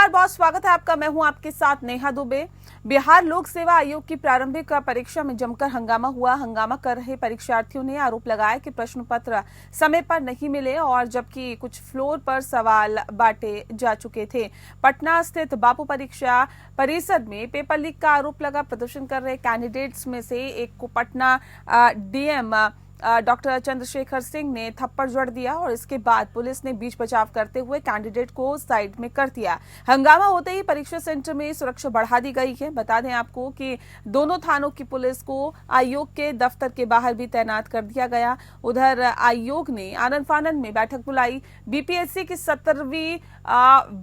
नमस्कार, बहुत स्वागत है आपका। मैं हूं आपके साथ नेहा दुबे। बिहार लोक सेवा आयोग की प्रारंभिक परीक्षा में जमकर हंगामा हुआ। हंगामा कर रहे परीक्षार्थियों ने आरोप लगाया कि प्रश्न पत्र समय पर नहीं मिले और जबकि कुछ फ्लोर पर सवाल बांटे जा चुके थे। पटना स्थित बापू परीक्षा परिसर में पेपर लीक का आरोप लगा। प्रदर्शन कर रहे कैंडिडेट्स में से एक को पटना डीएम डॉक्टर चंद्रशेखर सिंह ने थप्पड़ जड़ दिया और इसके बाद पुलिस ने बीच बचाव करते हुए कैंडिडेट को साइड में कर दिया। हंगामा होते ही परीक्षा सेंटर में सुरक्षा बढ़ा दी गई है। बता दें आपको कि दोनों थानों की पुलिस को आयोग के दफ्तर के बाहर भी तैनात कर दिया गया। उधर आयोग ने आनन फानन में बैठक बुलाई। बीपीएससी की 17वीं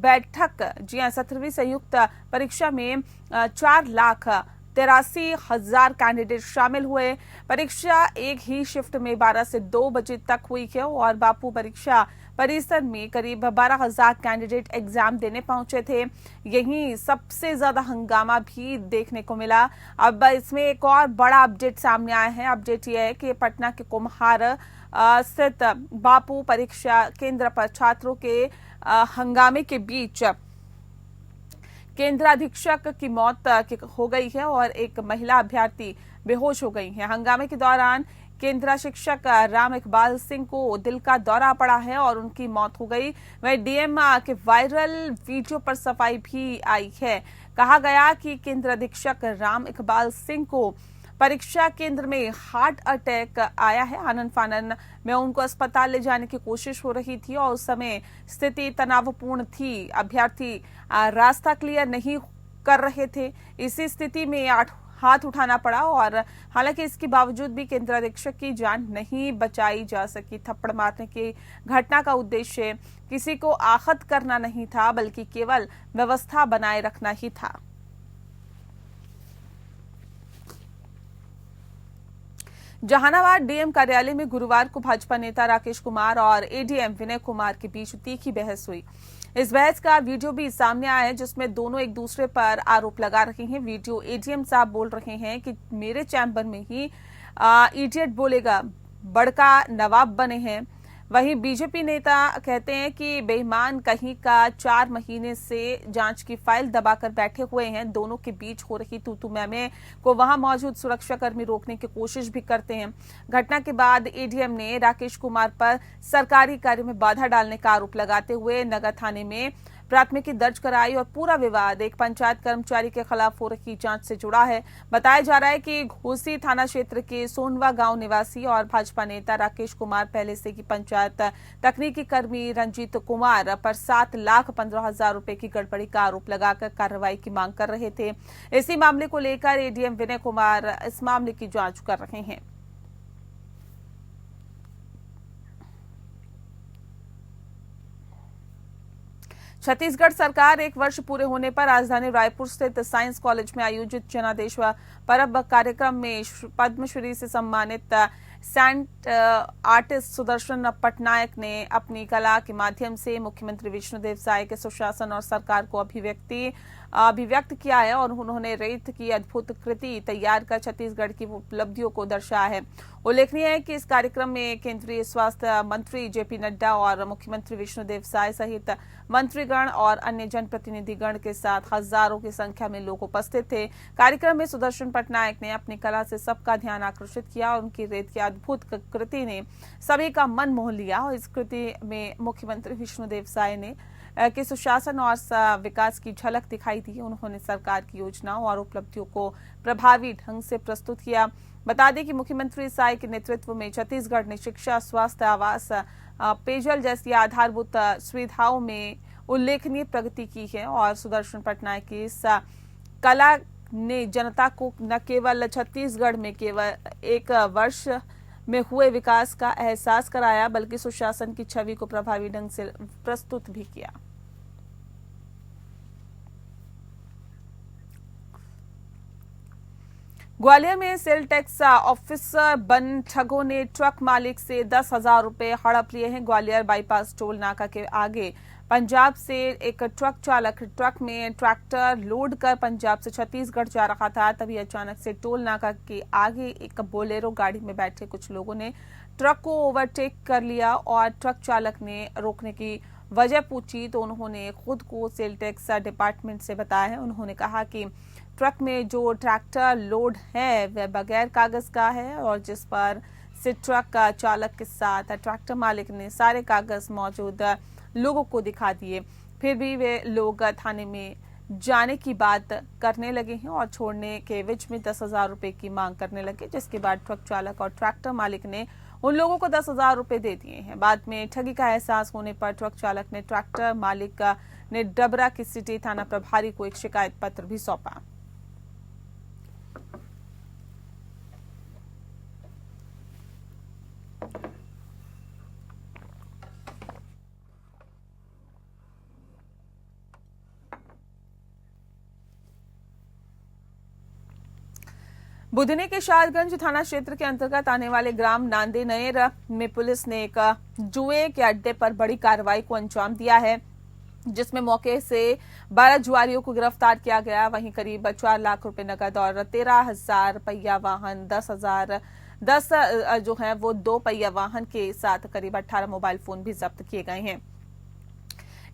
बैठक, जी हां, 17वीं संयुक्त परीक्षा में 4,83,000 कैंडिडेट शामिल हुए। परीक्षा एक ही शिफ्ट में 12 से 2 बजे तक हुई है और बापू परीक्षा परिसर में करीब 12,000 कैंडिडेट एग्जाम देने पहुंचे थे। यहीं सबसे ज्यादा हंगामा भी देखने को मिला। अब इसमें एक और बड़ा अपडेट सामने आया है। अपडेट यह है कि पटना के कुम्हार स्थित बापू परीक्षा केंद्र पर छात्रों के हंगामे के बीच केंद्र अधीक्षक की मौत हो गई है और एक महिला अभ्यर्थी बेहोश हो गई है। हंगामे के दौरान केंद्र शिक्षक राम इकबाल सिंह को दिल का दौरा पड़ा है और उनकी मौत हो गई। वहीं डीएम के वायरल वीडियो पर सफाई भी आई है। कहा गया कि केंद्र अधीक्षक राम इकबाल सिंह को परीक्षा केंद्र में हार्ट अटैक आया है। आनन फानन में उनको अस्पताल ले जाने की कोशिश हो रही थी और उस समय स्थिति तनावपूर्ण थी। अभ्यर्थी रास्ता क्लियर नहीं कर रहे थे। इसी स्थिति में हाथ उठाना पड़ा और हालांकि इसके बावजूद भी केंद्र अधीक्षक की जान नहीं बचाई जा सकी। थप्पड़ मारने की घटना का उद्देश्य किसी को आहत करना नहीं था, बल्कि केवल व्यवस्था बनाए रखना ही था। जहानाबाद डीएम कार्यालय में गुरुवार को भाजपा नेता राकेश कुमार और एडीएम विनय कुमार के बीच तीखी बहस हुई। इस बहस का वीडियो भी सामने आया है जिसमें दोनों एक दूसरे पर आरोप लगा रहे हैं। वीडियो एडीएम साहब बोल रहे हैं कि मेरे चैम्बर में ही इडियट बोलेगा, बड़का नवाब बने हैं। वहीं बीजेपी नेता कहते हैं कि बेईमान कहीं का 4 महीने से जांच की फाइल दबाकर बैठे हुए हैं। दोनों के बीच हो रही तू मैं को वहां मौजूद सुरक्षाकर्मी रोकने की कोशिश भी करते हैं। घटना के बाद एडीएम ने राकेश कुमार पर सरकारी कार्य में बाधा डालने का आरोप लगाते हुए नगर थाने में प्राथमिकी दर्ज कराई और पूरा विवाद एक पंचायत कर्मचारी के खिलाफ हो रही जांच से जुड़ा है। बताया जा रहा है कि घोसी थाना क्षेत्र के सोनवा गांव निवासी और भाजपा नेता राकेश कुमार पहले से की पंचायत तकनीकी कर्मी रंजीत कुमार पर 7,15,000 रुपए की गड़बड़ी का आरोप लगाकर कार्रवाई की मांग कर रहे थे। इसी मामले को लेकर एडीएम विनय कुमार इस मामले की जांच कर रहे हैं। छत्तीसगढ़ सरकार 1 वर्ष पूरे होने पर राजधानी रायपुर स्थित साइंस कॉलेज में आयोजित जनादेश पर्व कार्यक्रम में पद्मश्री से सम्मानित सैंट आर्टिस्ट सुदर्शन पटनायक ने अपनी कला के माध्यम से मुख्यमंत्री विष्णुदेव साय के सुशासन और सरकार को अभिव्यक्त किया है और उन्होंने रेत की अद्भुत कृति तैयार कर छत्तीसगढ़ की उपलब्धियों को दर्शाया है। उल्लेखनीय है कि इस कार्यक्रम में केंद्रीय स्वास्थ्य मंत्री जेपी नड्डा और मुख्यमंत्री विष्णुदेव साय सहित मंत्रीगण और अन्य जनप्रतिनिधिगण के साथ हजारों की संख्या में लोग उपस्थित थे। कार्यक्रम में सुदर्शन पटनायक ने अपनी कला से सबका ध्यान आकर्षित किया और उनकी रेत की अद्भुत कृति ने सभी का मन मोह लिया और इस कृति में मुख्यमंत्री विष्णुदेव साय ने के सुशासन और विकास की झलक दिखाई दी। उन्होंने सरकार की योजनाओं और उपलब्धियों को प्रभावी ढंग से प्रस्तुत किया। बता दें कि मुख्यमंत्री साय के नेतृत्व में छत्तीसगढ़ ने शिक्षा, स्वास्थ्य, आवास, पेयजल जैसी आधारभूत सुविधाओं में उल्लेखनीय प्रगति की है और सुदर्शन पटनायक की इस कला ने जनता को न केवल छत्तीसगढ़ में केवल 1 वर्ष में हुए विकास का एहसास कराया, बल्कि सुशासन की छवि को प्रभावी ढंग से प्रस्तुत भी किया। ग्वालियर में सेल टैक्स ऑफिसर बन ठगों ने ट्रक मालिक से 10,000 रुपए हड़प लिए हैं। ग्वालियर बाईपास टोल नाका के आगे पंजाब से एक ट्रक चालक ट्रक में ट्रैक्टर लोड कर पंजाब से छत्तीसगढ़ जा रहा था। तभी अचानक से टोल नाका के आगे एक बोलेरो गाड़ी में बैठे कुछ लोगों ने ट्रक को ओवरटेक कर लिया और ट्रक चालक ने रोकने की वजह पूछी तो उन्होंने खुद को सेल टैक्स डिपार्टमेंट से बताया है। उन्होंने कहा कि ट्रक में जो ट्रैक्टर लोड है वह बगैर कागज का है और जिस पर से ट्रक का चालक के साथ ट्रैक्टर मालिक ने सारे कागज मौजूद लोगों को दिखा दिए, फिर भी वे लोग थाने में जाने की बात करने लगे हैं और छोड़ने के एवज में 10,000 रुपए की मांग करने लगे, जिसके बाद ट्रक चालक और ट्रैक्टर मालिक ने उन लोगों को 10,000 रुपए दे दिए हैं। बाद में ठगी का एहसास होने पर ट्रक चालक ने ट्रैक्टर मालिक ने डबरा की सिटी थाना प्रभारी को एक शिकायत पत्र भी सौंपा। बुधनी के शाहगंज थाना क्षेत्र के अंतर्गत आने वाले ग्राम नांदे नएर में पुलिस ने एक जुए के अड्डे पर बड़ी कार्रवाई को अंजाम दिया है, जिसमें मौके से 12 जुआरियों को गिरफ्तार किया गया। वहीं करीब 4 लाख रुपए नकद और 13,000 पहिया वाहन, 10 जो है वो 2 पहिया वाहन के साथ करीब 18 मोबाइल फोन भी जब्त किए गए हैं।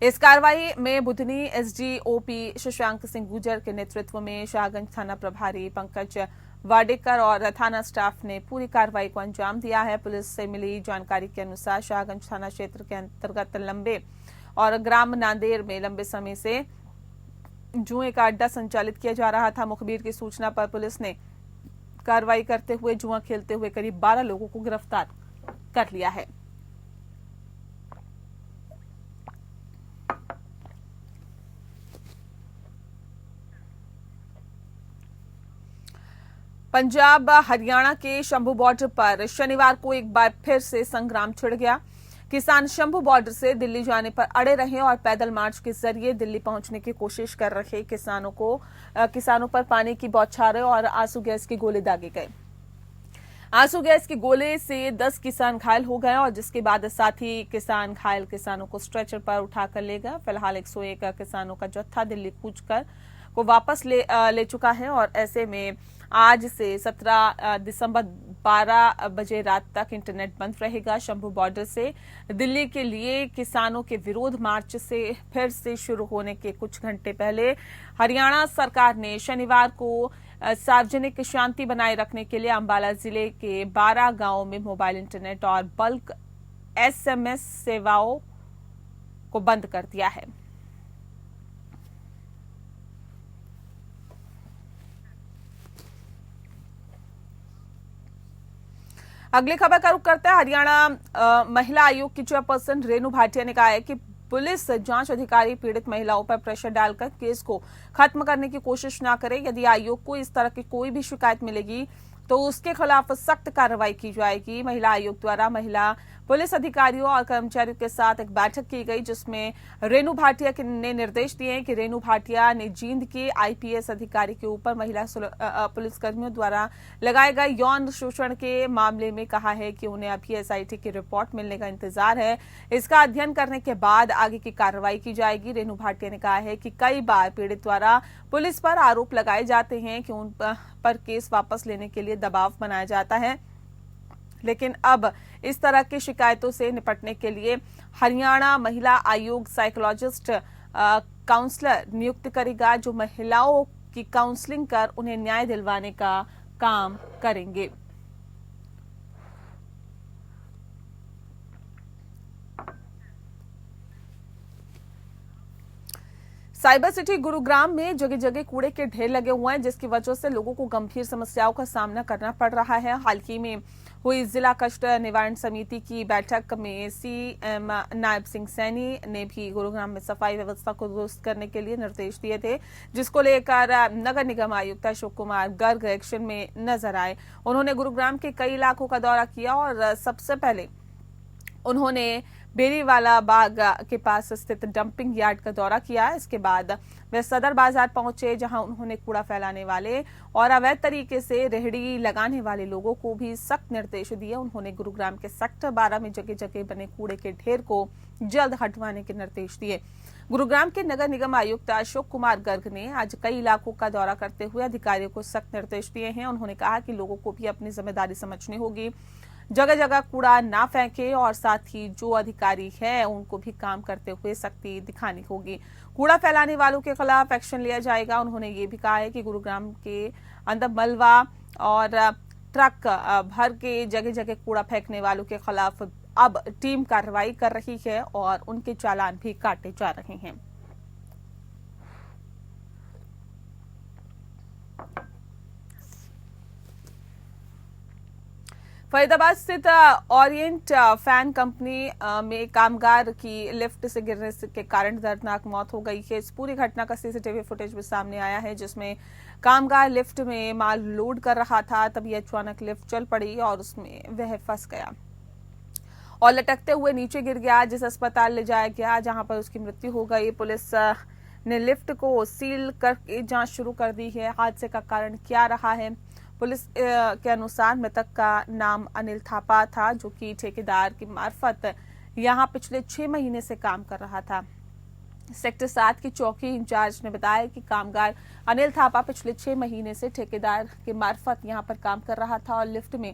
इस कार्रवाई में बुधनी एसडीओपी शशांक सिंह गुर्जर के नेतृत्व में शाहगंज थाना प्रभारी पंकज वाडेकर और थाना स्टाफ ने पूरी कार्रवाई को अंजाम दिया है। पुलिस से मिली जानकारी के अनुसार शाहगंज थाना क्षेत्र के अंतर्गत लंबे और ग्राम नांदेर में लंबे समय से जुए का अड्डा संचालित किया जा रहा था। मुखबिर की सूचना पर पुलिस ने कार्रवाई करते हुए जुआ खेलते हुए करीब 12 लोगों को गिरफ्तार कर लिया है। पंजाब हरियाणा के शंभू बॉर्डर पर शनिवार को एक बार फिर से संग्राम छिड़ गया। किसान शंभू बॉर्डर से दिल्ली जाने पर अड़े रहे और पैदल मार्च के जरिए दिल्ली पहुंचने की कोशिश कर रहे किसानों पर पानी की बौछारें और आंसू गैस के गोले दागे गए। आंसू गैस के गोले से 10 किसान घायल हो गए और जिसके बाद साथी किसान घायल किसानों को स्ट्रेचर पर उठाकर ले गया। फिलहाल 101 किसानों का जत्था दिल्ली कूचकर को वापस ले चुका है और ऐसे में आज से 17 दिसंबर 12 बजे रात तक इंटरनेट बंद रहेगा। शंभू बॉर्डर से दिल्ली के लिए किसानों के विरोध मार्च से फिर से शुरू होने के कुछ घंटे पहले हरियाणा सरकार ने शनिवार को सार्वजनिक शांति बनाए रखने के लिए अंबाला जिले के 12 गांवों में मोबाइल इंटरनेट और बल्क एसएमएस सेवाओं को बंद कर दिया है। अगली खबर का रुख करते हैं। हरियाणा महिला आयोग की चेयरपर्सन रेणु भाटिया ने कहा है कि पुलिस जांच अधिकारी पीड़ित महिलाओं पर प्रेशर डालकर केस को खत्म करने की कोशिश न करे। यदि आयोग को इस तरह की कोई भी शिकायत मिलेगी तो उसके खिलाफ सख्त कार्रवाई की जाएगी। महिला आयोग द्वारा महिला पुलिस अधिकारियों और कर्मचारियों के साथ एक बैठक की गई, जिसमें रेणु भाटिया ने निर्देश दिए कि रेणु भाटिया ने जींद के आईपीएस अधिकारी के ऊपर महिला पुलिसकर्मियों द्वारा लगाए गए यौन शोषण के मामले में कहा है कि उन्हें अभी एसआईटी की रिपोर्ट मिलने का इंतजार है। इसका अध्ययन करने के बाद आगे की कार्रवाई की जाएगी। रेणु भाटिया ने कहा है कि कई बार पीड़ित द्वारा पुलिस पर आरोप लगाए जाते हैं कि उन पर केस वापस लेने के लिए दबाव बनाया जाता है, लेकिन अब इस तरह की शिकायतों से निपटने के लिए हरियाणा महिला आयोग साइकोलॉजिस्ट काउंसलर नियुक्त करेगा, जो महिलाओं की काउंसलिंग कर उन्हें न्याय दिलवाने का काम करेंगे। साइबर सिटी गुरुग्राम में जगह जगह कूड़े के ढेर लगे हुए हैं, जिसकी वजह से लोगों को गंभीर समस्याओं का सामना करना पड़ रहा है। हाल ही में हुई जिला कष्ट निवारण समिति की बैठक में सीएम नायब सिंह सैनी ने भी गुरुग्राम में सफाई व्यवस्था को दुरुस्त करने के लिए निर्देश दिए थे, जिसको लेकर नगर निगम आयुक्त अशोक कुमार गर्ग एक्शन में नजर आए। उन्होंने गुरुग्राम के कई इलाकों का दौरा किया और सबसे पहले उन्होंने बेरीवाला बाग के पास स्थित डंपिंग यार्ड का दौरा किया। इसके बाद वे सदर बाजार पहुंचे, जहां उन्होंने कूड़ा फैलाने वाले और अवैध तरीके से रेहड़ी लगाने वाले लोगों को भी सख्त निर्देश दिए। उन्होंने गुरुग्राम के सेक्टर 12 में जगह जगह बने कूड़े के ढेर को जल्द हटवाने के निर्देश दिए। गुरुग्राम के नगर निगम आयुक्त अशोक कुमार गर्ग ने आज कई इलाकों का दौरा करते हुए अधिकारियों को सख्त निर्देश दिए हैं। उन्होंने कहा कि लोगों को भी अपनी जिम्मेदारी समझनी होगी। जगह जगह कूड़ा ना फेंके और साथ ही जो अधिकारी है उनको भी काम करते हुए सख्ती दिखानी होगी। कूड़ा फैलाने वालों के खिलाफ एक्शन लिया जाएगा। उन्होंने ये भी कहा है कि गुरुग्राम के अंदर मलबा और ट्रक भर के जगह जगह कूड़ा फेंकने वालों के खिलाफ अब टीम कार्रवाई कर रही है और उनके चालान भी काटे जा रहे हैं। फरीदाबाद स्थित ओरिएंट फैन कंपनी में कामगार की लिफ्ट से गिरने के कारण दर्दनाक मौत हो गई है। इस पूरी घटना का सीसीटीवी फुटेज भी सामने आया है, जिसमें कामगार लिफ्ट में माल लोड कर रहा था, तभी अचानक लिफ्ट चल पड़ी और उसमें वह फंस गया और लटकते हुए नीचे गिर गया, जिस अस्पताल ले जाया गया जहां पर उसकी मृत्यु हो गई। पुलिस ने लिफ्ट को सील करके जांच शुरू कर दी है। हादसे का कारण क्या रहा है? पुलिस के अनुसार मृतक का नाम अनिल थापा था, जो कि ठेकेदार की मार्फत यहां पिछले 6 महीने से काम कर रहा था। सेक्टर 7 की चौकी इंचार्ज ने बताया कि कामगार अनिल थापा पिछले 6 महीने से ठेकेदार के मार्फत यहां पर काम कर रहा था और लिफ्ट में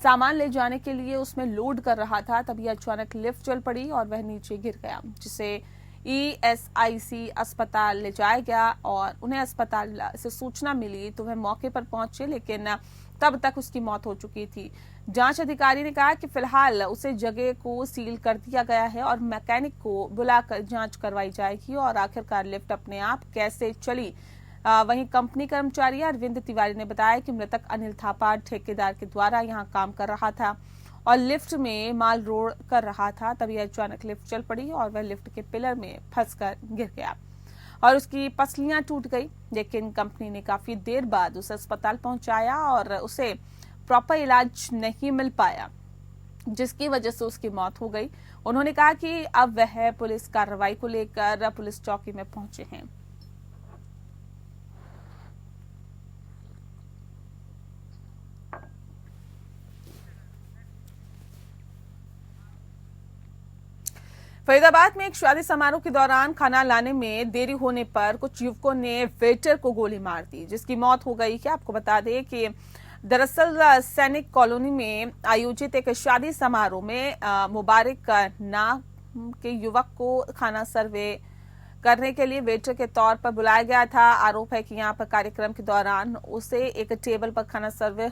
सामान ले जाने के लिए उसमें लोड कर रहा था, तभी अचानक लिफ्ट चल पड़ी और वह नीचे गिर गया, जिसे ESIC अस्पताल ले जाया गया और उन्हें अस्पताल से सूचना मिली तो वह मौके पर पहुंचे, लेकिन तब तक उसकी मौत हो चुकी थी। जांच अधिकारी ने कहा कि फिलहाल उसे जगह को सील कर दिया गया है और मैकेनिक को बुलाकर जांच करवाई जाएगी और आखिरकार लिफ्ट अपने आप कैसे चली। वहीं कंपनी कर्मचारी अरविंद तिवारी ने बताया कि मृतक अनिल थापा ठेकेदार के द्वारा यहां काम कर रहा था और लिफ्ट में माल लोड कर रहा था, तभी अचानक लिफ्ट चल पड़ी और वह लिफ्ट के पिलर में फंसकर गिर गया और उसकी पसलियां टूट गई। लेकिन कंपनी ने काफी देर बाद उसे अस्पताल पहुंचाया और उसे प्रॉपर इलाज नहीं मिल पाया, जिसकी वजह से उसकी मौत हो गई। उन्होंने कहा कि अब वह पुलिस कार्रवाई को लेकर पुलिस चौकी में पहुंचे हैं। फरीदाबाद में एक शादी समारोह के दौरान खाना लाने में देरी होने पर कुछ युवकों ने वेटर को गोली मार दी, जिसकी मौत हो गई। क्या आपको बता दें कि दरअसल सैनिक कॉलोनी में आयोजित एक शादी समारोह में मुबारक नाम के युवक को खाना सर्वे करने के लिए वेटर के तौर पर बुलाया गया था। आरोप है कि यहाँ पर कार्यक्रम के दौरान उसे एक टेबल पर खाना सर्वे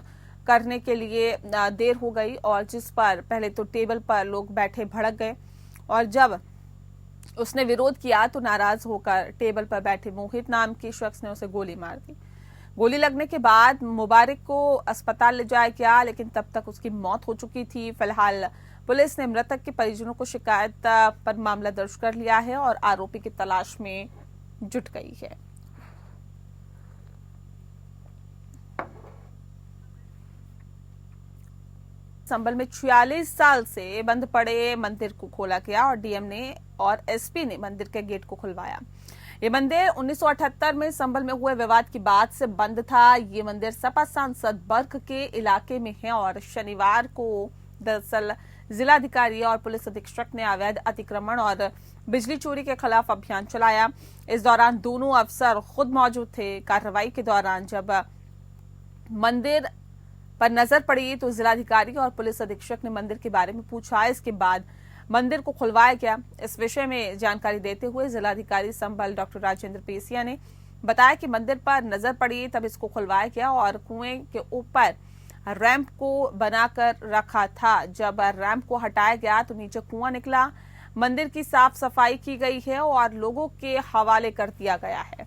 करने के लिए देर हो गई और जिस पर पहले तो टेबल पर लोग बैठे भड़क गए और जब उसने विरोध किया तो नाराज होकर टेबल पर बैठे मोहित नाम के शख्स ने उसे गोली मार दी। गोली लगने के बाद मुबारक को अस्पताल ले जाया गया, लेकिन तब तक उसकी मौत हो चुकी थी। फिलहाल पुलिस ने मृतक के परिजनों को शिकायत पर मामला दर्ज कर लिया है और आरोपी की तलाश में जुट गई है। संभल में 46 साल से बंद पड़े मंदिर को खोला गया और डीएम ने और एसपी ने मंदिर के गेट को खुलवाया। ये मंदिर 1978 में संभल में हुए विवाद की बाद से बंद था। ये मंदिर सपा सांसद बर्ग के इलाके में है और शनिवार को दरअसल जिलाधिकारी और पुलिस अधीक्षक ने अवैध अतिक्रमण और बिजली चोरी के खिलाफ अभियान चलाया। इस दौरान दोनों अफसर खुद मौजूद थे। कार्रवाई के दौरान जब मंदिर पर नजर पड़ी तो जिलाधिकारी और पुलिस अधीक्षक ने मंदिर के बारे में पूछा। इसके बाद मंदिर को खुलवाया गया। इस विषय में जानकारी देते हुए जिलाधिकारी संभल डॉक्टर राजेंद्र पेसिया ने बताया कि मंदिर पर नजर पड़ी तब इसको खुलवाया गया और कुएं के ऊपर रैंप को बनाकर रखा था। जब रैंप को हटाया गया तो नीचे कुआं निकला। मंदिर की साफ सफाई की गई है और लोगों के हवाले कर दिया गया है।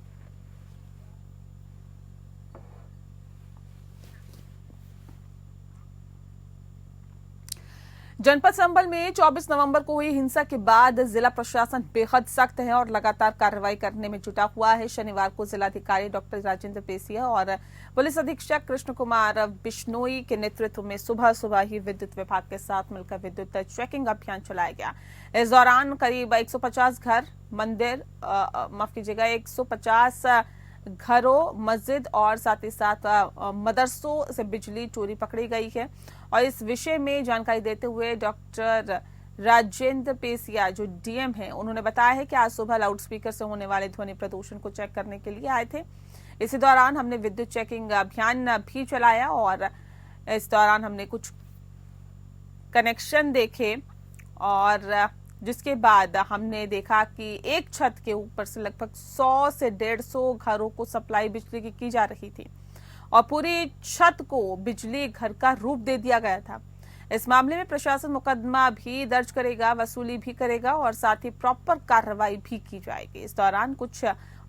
जनपद संभल में 24 नवंबर को हुई हिंसा के बाद जिला प्रशासन बेहद सख्त है और लगातार कार्रवाई करने में जुटा हुआ है। शनिवार को जिलाधिकारी डॉक्टर राजेंद्र पेसिया और पुलिस अधीक्षक कृष्ण कुमार बिश्नोई के नेतृत्व में सुबह सुबह ही विद्युत विभाग के साथ मिलकर विद्युत चेकिंग अभियान चलाया गया। इस दौरान करीब 150 घर, मंदिर, माफ कीजिएगा, 150 घरों, मस्जिद और साथ ही साथ मदरसों से बिजली चोरी पकड़ी गई है। और इस विषय में जानकारी देते हुए डॉक्टर राजेंद्र पेसिया जो डीएम हैं, उन्होंने बताया है कि आज सुबह लाउडस्पीकर से होने वाले ध्वनि प्रदूषण को चेक करने के लिए आए थे। इसी दौरान हमने विद्युत चेकिंग अभियान भी चलाया और इस दौरान हमने कुछ कनेक्शन देखे और जिसके बाद हमने देखा कि एक छत के ऊपर से लगभग 100 से 150 घरों को सप्लाई बिजली की जा रही थी और पूरी छत को बिजली घर का रूप दे दिया गया था। इस मामले में प्रशासन मुकदमा भी दर्ज करेगा, वसूली भी करेगा और साथ ही प्रॉपर कार्रवाई भी की जाएगी। इस दौरान कुछ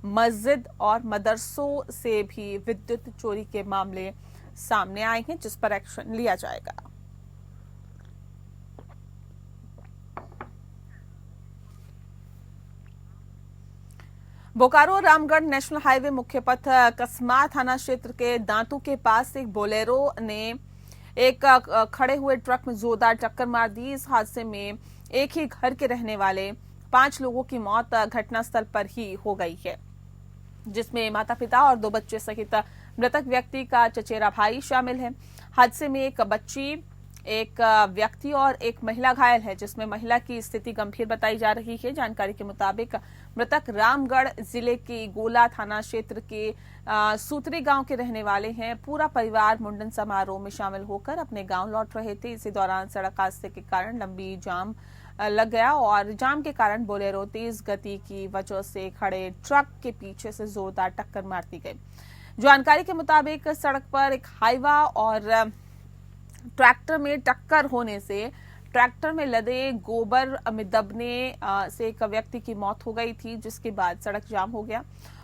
मस्जिद और मदरसों से भी विद्युत चोरी के मामले सामने आए हैं, जिस पर एक्शन लिया जाएगा। बोकारो रामगढ़ नेशनल हाईवे मुख्य पथ कसमा थाना क्षेत्र के दांतू के पास एक बोलेरो ने एक खड़े हुए ट्रक में जोरदार टक्कर मार दी। इस हादसे में एक ही घर के रहने वाले 5 लोगों की मौत घटनास्थल पर ही हो गई है, जिसमें माता पिता और 2 बच्चे सहित मृतक व्यक्ति का चचेरा भाई शामिल है। हादसे में एक बच्ची, एक व्यक्ति और एक महिला घायल है, जिसमें महिला की स्थिति गंभीर बताई जा रही है। जानकारी के मुताबिक मृतक रामगढ़ जिले के गोला थाना क्षेत्र के सूत्री गांव के रहने वाले हैं। पूरा परिवार मुंडन समारोह में शामिल होकर अपने गांव लौट रहे थे। इसी दौरान सड़क हादसे के कारण लंबी जाम लग गया और जाम के कारण बोलेरो तेज गति की वजह से खड़े ट्रक के पीछे से जोरदार टक्कर मार दी गई। जानकारी के मुताबिक सड़क पर एक हाईवा और ट्रैक्टर में टक्कर होने से ट्रैक्टर में लदे गोबर में दबने से एक व्यक्ति की मौत हो गई थी, जिसके बाद सड़क जाम हो गया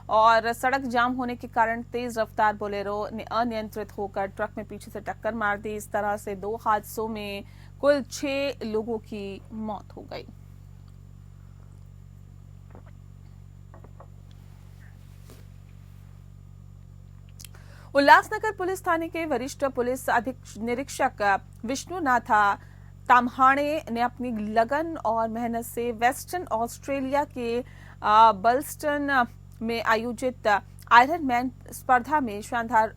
और सड़क जाम होने के कारण तेज रफ्तार बोलेरो ने अनियंत्रित होकर ट्रक में पीछे से टक्कर मार दी। इस तरह से 2 हादसों में कुल 6 लोगों की मौत हो गई। उल्लासनगर पुलिस थाने के वरिष्ठ पुलिस निरीक्षक विष्णुनाथा ताम्हाणे ने अपनी लगन और मेहनत से वेस्टर्न ऑस्ट्रेलिया के बल्स्टन में आयोजित आयरन मैन स्पर्धा में शानदार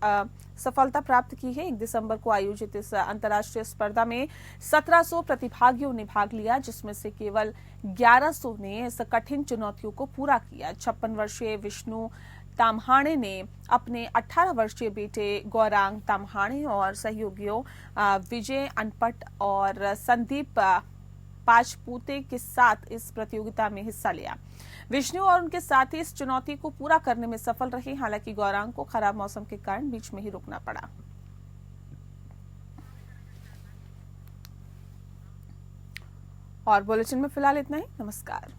सफलता प्राप्त की है। 1 दिसंबर को आयोजित इस अंतर्राष्ट्रीय स्पर्धा में 1700 प्रतिभागियों ने भाग लिया, जिसमें से केवल 1100 ने इस कठिन चुनौतियों को पूरा किया। 56 वर्षीय विष्णु ताम्हाणे ने अपने 18 वर्षीय बेटे गौरांग ताम्हाणे और सहयोगियों विजय अनपट और संदीप पाचपुते के साथ इस प्रतियोगिता में हिस्सा लिया। विष्णु और उनके साथी इस चुनौती को पूरा करने में सफल रहे। हालांकि गौरांग को खराब मौसम के कारण बीच में ही रुकना पड़ा। और बुलेटिन में फिलहाल इतना ही। नमस्कार।